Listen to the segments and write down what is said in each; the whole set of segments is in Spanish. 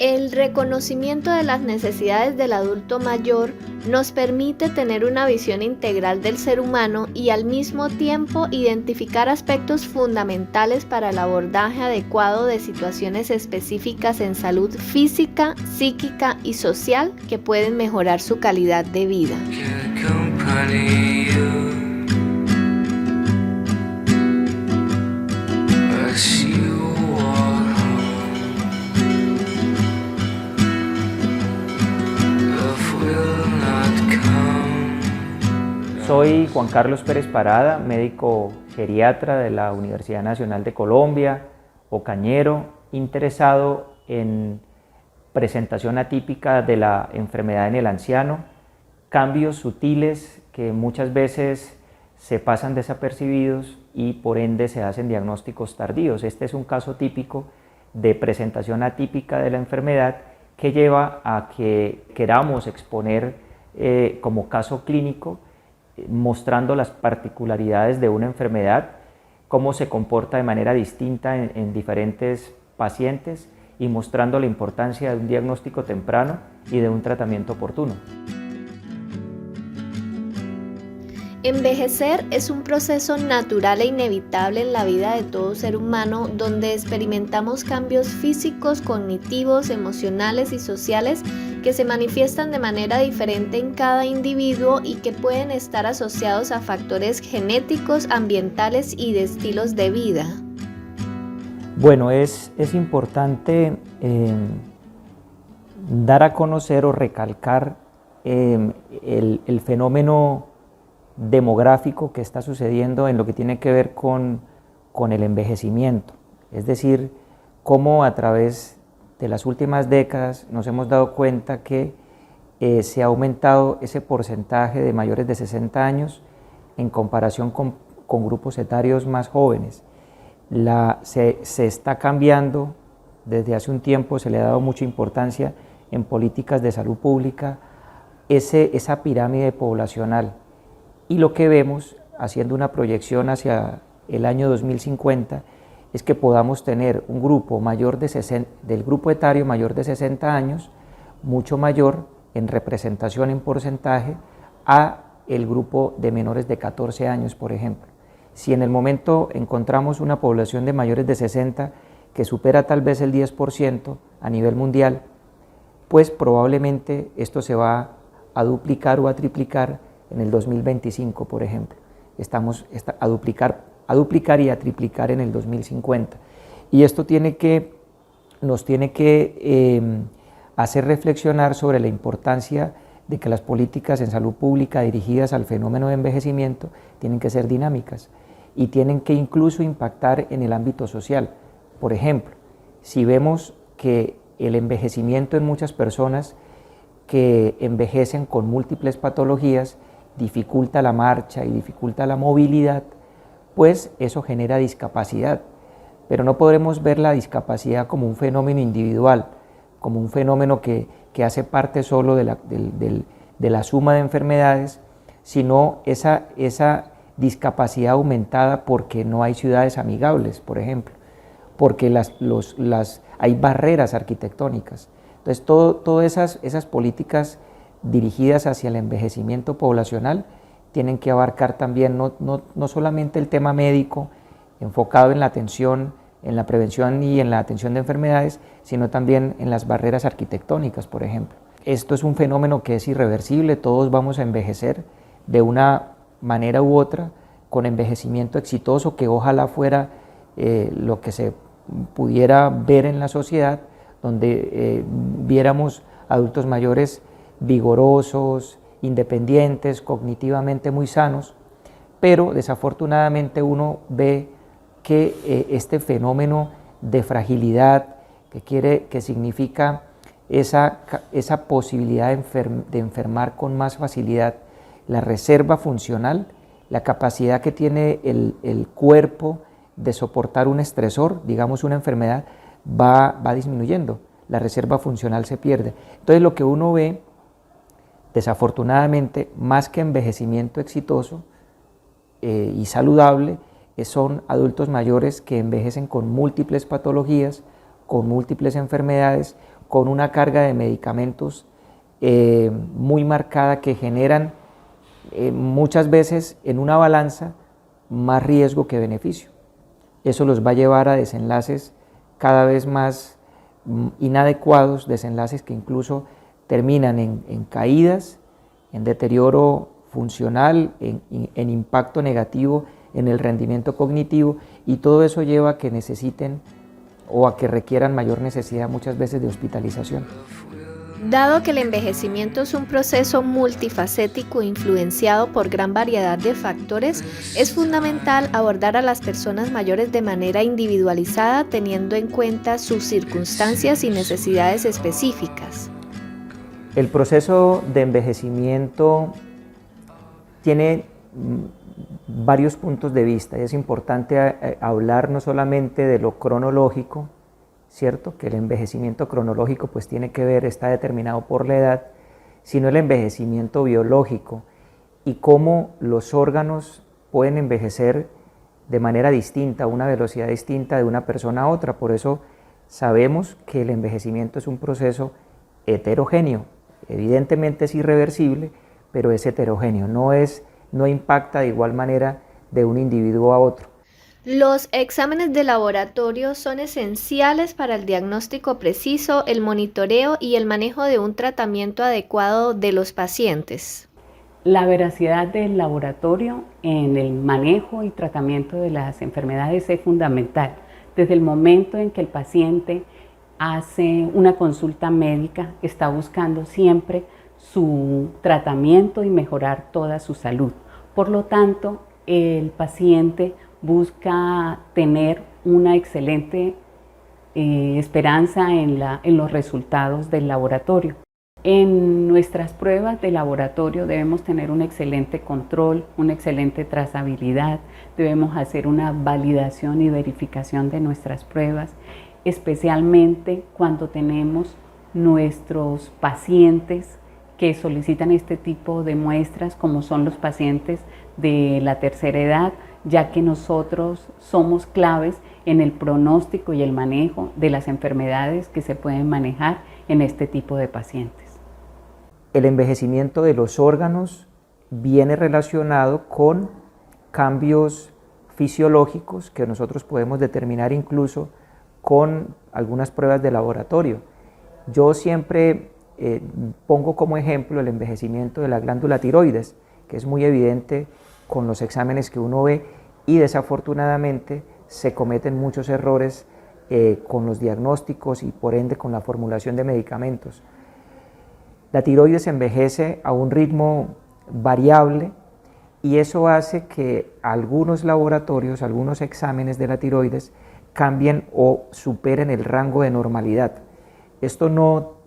El reconocimiento de las necesidades del adulto mayor nos permite tener una visión integral del ser humano y al mismo tiempo identificar aspectos fundamentales para el abordaje adecuado de situaciones específicas en salud física, psíquica y social que pueden mejorar su calidad de vida. Soy Juan Carlos Pérez Parada, médico geriatra de la Universidad Nacional de Colombia, ocañero, interesado en presentación atípica de la enfermedad en el anciano, cambios sutiles que muchas veces se pasan desapercibidos y por ende se hacen diagnósticos tardíos. Este es un caso típico de presentación atípica de la enfermedad que lleva a que queramos exponer como caso clínico, mostrando las particularidades de una enfermedad, cómo se comporta de manera distinta en diferentes pacientes y mostrando la importancia de un diagnóstico temprano y de un tratamiento oportuno. Envejecer es un proceso natural e inevitable en la vida de todo ser humano donde experimentamos cambios físicos, cognitivos, emocionales y sociales que se manifiestan de manera diferente en cada individuo y que pueden estar asociados a factores genéticos, ambientales y de estilos de vida. Bueno, es importante dar a conocer o recalcar el fenómeno demográfico que está sucediendo en lo que tiene que ver con el envejecimiento, es decir, cómo a través de las últimas décadas nos hemos dado cuenta que se ha aumentado ese porcentaje de mayores de 60 años en comparación con grupos etarios más jóvenes. Se está cambiando, desde hace un tiempo se le ha dado mucha importancia en políticas de salud pública, esa pirámide poblacional. Y lo que vemos, haciendo una proyección hacia el año 2050, es que podamos tener un grupo del grupo etario mayor de 60 años, mucho mayor en representación en porcentaje a el grupo de menores de 14 años, por ejemplo. Si en el momento encontramos una población de mayores de 60 que supera tal vez el 10% a nivel mundial, pues probablemente esto se va a duplicar o a triplicar en el 2025, por ejemplo. Estamos a duplicar y a triplicar en el 2050. Y esto nos tiene que hacer reflexionar sobre la importancia de que las políticas en salud pública dirigidas al fenómeno de envejecimiento tienen que ser dinámicas y tienen que incluso impactar en el ámbito social. Por ejemplo, si vemos que el envejecimiento en muchas personas que envejecen con múltiples patologías dificulta la marcha y dificulta la movilidad, pues eso genera discapacidad. Pero no podremos ver la discapacidad como un fenómeno individual, como un fenómeno que hace parte solo de la suma de enfermedades, sino esa discapacidad aumentada porque no hay ciudades amigables, por ejemplo, porque hay barreras arquitectónicas. Entonces, todas esas políticas dirigidas hacia el envejecimiento poblacional tienen que abarcar también no solamente el tema médico, enfocado en la atención, en la prevención y en la atención de enfermedades, sino también en las barreras arquitectónicas, por ejemplo. Esto es un fenómeno que es irreversible, todos vamos a envejecer de una manera u otra, con envejecimiento exitoso, que ojalá fuera lo que se pudiera ver en la sociedad, donde viéramos adultos mayores vigorosos, independientes, cognitivamente muy sanos, pero desafortunadamente uno ve que este fenómeno de fragilidad que significa esa posibilidad de enfermar con más facilidad, la reserva funcional, la capacidad que tiene el cuerpo de soportar un estresor, digamos una enfermedad, va disminuyendo, la reserva funcional se pierde. Entonces lo que uno ve, desafortunadamente, más que envejecimiento exitoso y saludable, son adultos mayores que envejecen con múltiples patologías, con múltiples enfermedades, con una carga de medicamentos muy marcada que generan muchas veces en una balanza más riesgo que beneficio. Eso los va a llevar a desenlaces cada vez más inadecuados, desenlaces que incluso terminan en caídas, en deterioro funcional, en impacto negativo en el rendimiento cognitivo, y todo eso lleva a que necesiten o a que requieran mayor necesidad muchas veces de hospitalización. Dado que el envejecimiento es un proceso multifacético influenciado por gran variedad de factores, es fundamental abordar a las personas mayores de manera individualizada, teniendo en cuenta sus circunstancias y necesidades específicas. El proceso de envejecimiento tiene varios puntos de vista, y es importante hablar no solamente de lo cronológico, ¿cierto? Que el envejecimiento cronológico pues tiene que ver, está determinado por la edad, sino el envejecimiento biológico y cómo los órganos pueden envejecer de manera distinta, a una velocidad distinta de una persona a otra. Por eso sabemos que el envejecimiento es un proceso heterogéneo. Evidentemente es irreversible, pero es heterogéneo, no impacta de igual manera de un individuo a otro. Los exámenes de laboratorio son esenciales para el diagnóstico preciso, el monitoreo y el manejo de un tratamiento adecuado de los pacientes. La veracidad del laboratorio en el manejo y tratamiento de las enfermedades es fundamental. Desde el momento en que el paciente hace una consulta médica, está buscando siempre su tratamiento y mejorar toda su salud. Por lo tanto, el paciente busca tener una excelente esperanza en los resultados del laboratorio. En nuestras pruebas de laboratorio debemos tener un excelente control, una excelente trazabilidad, debemos hacer una validación y verificación de nuestras pruebas, especialmente cuando tenemos nuestros pacientes que solicitan este tipo de muestras, como son los pacientes de la tercera edad, ya que nosotros somos claves en el pronóstico y el manejo de las enfermedades que se pueden manejar en este tipo de pacientes. El envejecimiento de los órganos viene relacionado con cambios fisiológicos que nosotros podemos determinar incluso con algunas pruebas de laboratorio. Yo siempre pongo como ejemplo el envejecimiento de la glándula tiroides, que es muy evidente con los exámenes que uno ve, y desafortunadamente se cometen muchos errores con los diagnósticos y por ende con la formulación de medicamentos. La tiroides envejece a un ritmo variable y eso hace que algunos laboratorios, algunos exámenes de la tiroides cambien o superen el rango de normalidad. Esto no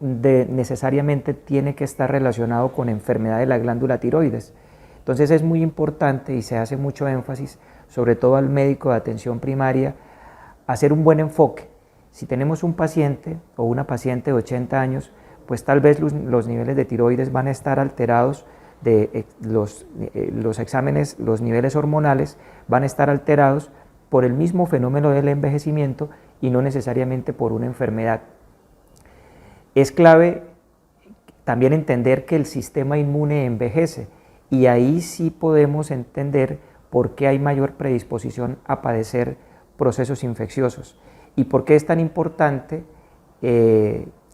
necesariamente tiene que estar relacionado con enfermedad de la glándula tiroides. Entonces es muy importante y se hace mucho énfasis, sobre todo al médico de atención primaria, hacer un buen enfoque. Si tenemos un paciente o una paciente de 80 años, pues tal vez los niveles de tiroides van a estar alterados, los exámenes, los niveles hormonales van a estar alterados por el mismo fenómeno del envejecimiento y no necesariamente por una enfermedad. Es clave también entender que el sistema inmune envejece y ahí sí podemos entender por qué hay mayor predisposición a padecer procesos infecciosos y por qué es tan importante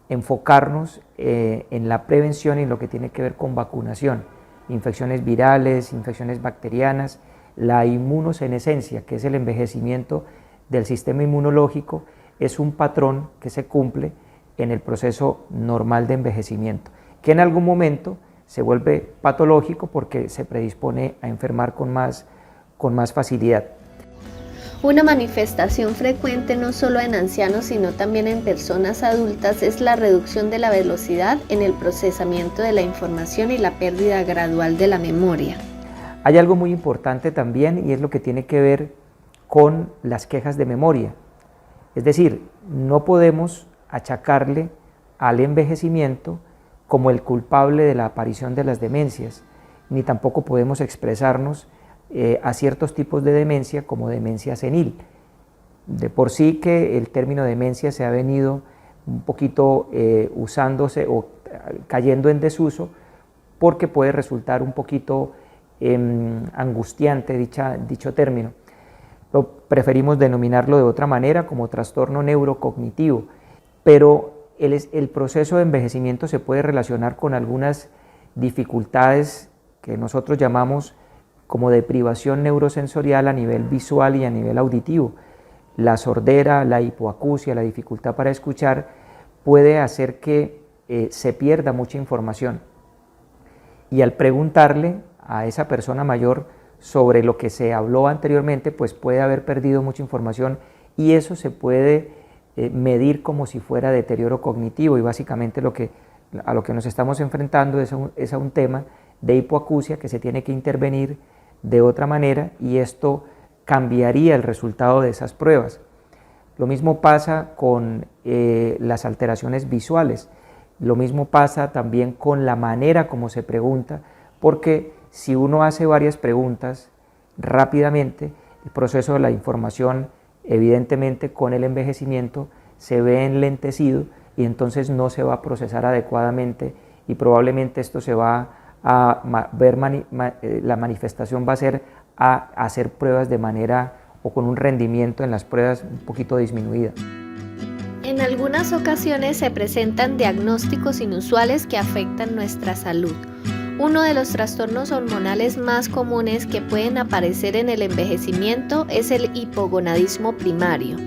enfocarnos en la prevención y en lo que tiene que ver con vacunación, infecciones virales, infecciones bacterianas, la inmunosenescencia, que es el envejecimiento del sistema inmunológico, es un patrón que se cumple en el proceso normal de envejecimiento, que en algún momento se vuelve patológico porque se predispone a enfermar con más facilidad. Una manifestación frecuente no solo en ancianos sino también en personas adultas es la reducción de la velocidad en el procesamiento de la información y la pérdida gradual de la memoria. Hay algo muy importante también y es lo que tiene que ver con las quejas de memoria. Es decir, no podemos achacarle al envejecimiento como el culpable de la aparición de las demencias, ni tampoco podemos expresarnos a ciertos tipos de demencia como demencia senil. De por sí que el término demencia se ha venido un poquito usándose o cayendo en desuso, porque puede resultar un poquito angustiante dicho término. Preferimos denominarlo de otra manera, como trastorno neurocognitivo, pero el proceso de envejecimiento se puede relacionar con algunas dificultades que nosotros llamamos como de privación neurosensorial a nivel visual y a nivel auditivo. La sordera, la hipoacusia, la dificultad para escuchar puede hacer que se pierda mucha información. Y al preguntarle a esa persona mayor sobre lo que se habló anteriormente, pues puede haber perdido mucha información, y eso se puede medir como si fuera deterioro cognitivo, y básicamente a lo que nos estamos enfrentando es a un tema de hipoacusia que se tiene que intervenir de otra manera, y esto cambiaría el resultado de esas pruebas. Lo mismo pasa con las alteraciones visuales, lo mismo pasa también con la manera como se pregunta, porque si uno hace varias preguntas rápidamente, el proceso de la información, evidentemente con el envejecimiento, se ve enlentecido y entonces no se va a procesar adecuadamente, y probablemente esto se va a ver, la manifestación va a ser a hacer pruebas de manera o con un rendimiento en las pruebas un poquito disminuida. En algunas ocasiones se presentan diagnósticos inusuales que afectan nuestra salud. Uno de los trastornos hormonales más comunes que pueden aparecer en el envejecimiento es el hipogonadismo primario.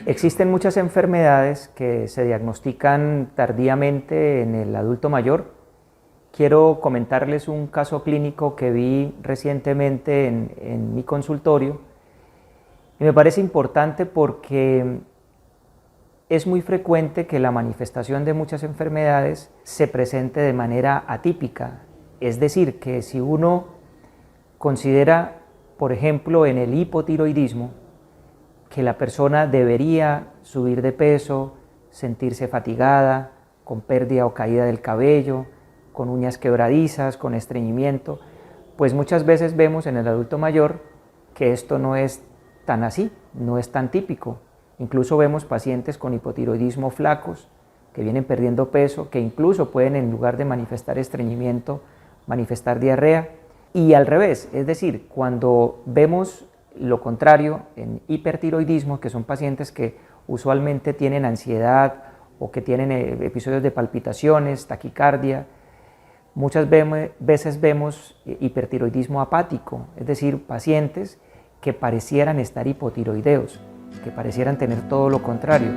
Existen muchas enfermedades que se diagnostican tardíamente en el adulto mayor. Quiero comentarles un caso clínico que vi recientemente en mi consultorio, y me parece importante porque es muy frecuente que la manifestación de muchas enfermedades se presente de manera atípica. Es decir, que si uno considera, por ejemplo, en el hipotiroidismo, que la persona debería subir de peso, sentirse fatigada, con pérdida o caída del cabello, con uñas quebradizas, con estreñimiento, pues muchas veces vemos en el adulto mayor que esto no es tan así, no es tan típico. Incluso vemos pacientes con hipotiroidismo flacos, que vienen perdiendo peso, que incluso pueden, en lugar de manifestar estreñimiento, manifestar diarrea. Y al revés, es decir, cuando vemos lo contrario en hipertiroidismo, que son pacientes que usualmente tienen ansiedad o que tienen episodios de palpitaciones, taquicardia, muchas veces vemos hipertiroidismo apático, es decir, pacientes que parecieran estar hipotiroideos, que parecieran tener todo lo contrario.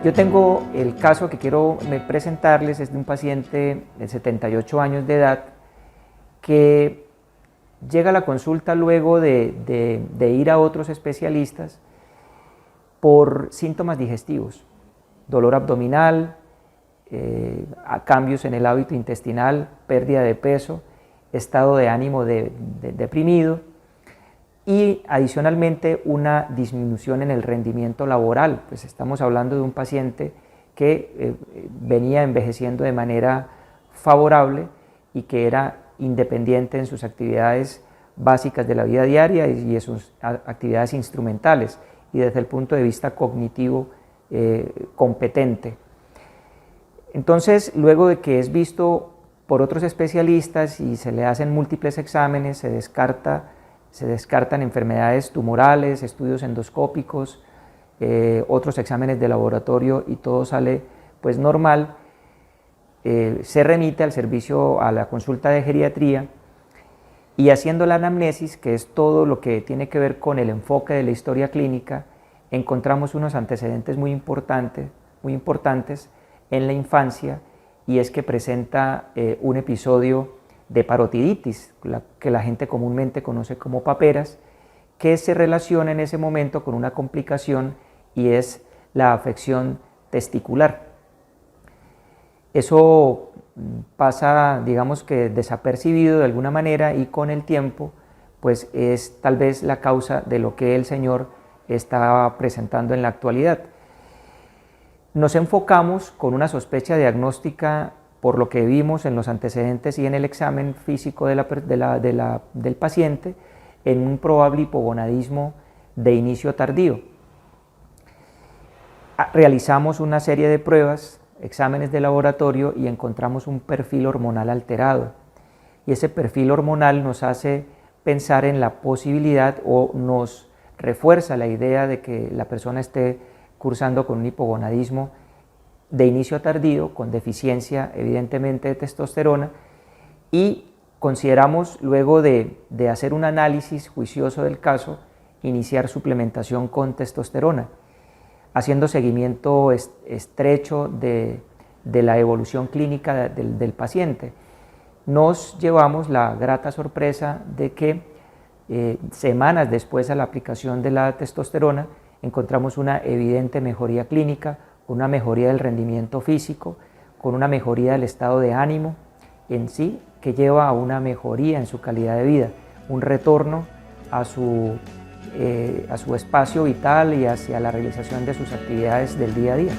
Yo tengo el caso que quiero presentarles, es de un paciente de 78 años de edad que llega a la consulta luego de ir a otros especialistas por síntomas digestivos, dolor abdominal, cambios en el hábito intestinal, pérdida de peso, estado de ánimo deprimido y adicionalmente una disminución en el rendimiento laboral. Pues estamos hablando de un paciente que venía envejeciendo de manera favorable y que era independiente en sus actividades básicas de la vida diaria y en sus actividades instrumentales, y desde el punto de vista cognitivo competente. Entonces, luego de que es visto por otros especialistas y se le hacen múltiples exámenes, se descartan enfermedades tumorales, estudios endoscópicos, otros exámenes de laboratorio, y todo sale pues normal, se remite al servicio, a la consulta de geriatría, y haciendo la anamnesis, que es todo lo que tiene que ver con el enfoque de la historia clínica, encontramos unos antecedentes muy importantes en la infancia, y es que presenta un episodio de parotiditis, que la gente comúnmente conoce como paperas, que se relaciona en ese momento con una complicación, y es la afección testicular. Eso pasa, digamos que desapercibido de alguna manera, y con el tiempo pues es tal vez la causa de lo que el señor está presentando en la actualidad. Nos enfocamos con una sospecha diagnóstica por lo que vimos en los antecedentes y en el examen físico del paciente, en un probable hipogonadismo de inicio tardío. Realizamos una serie de pruebas, exámenes de laboratorio, y encontramos un perfil hormonal alterado. Y ese perfil hormonal nos hace pensar en la posibilidad, o nos refuerza la idea de que la persona esté cursando con un hipogonadismo de inicio tardío, con deficiencia evidentemente de testosterona, y consideramos, luego de hacer un análisis juicioso del caso, iniciar suplementación con testosterona, haciendo seguimiento estrecho de la evolución clínica del paciente. Nos llevamos la grata sorpresa de que semanas después de la aplicación de la testosterona encontramos una evidente mejoría clínica, una mejoría del rendimiento físico, con una mejoría del estado de ánimo en sí, que lleva a una mejoría en su calidad de vida, un retorno a su espacio vital y hacia la realización de sus actividades del día a día.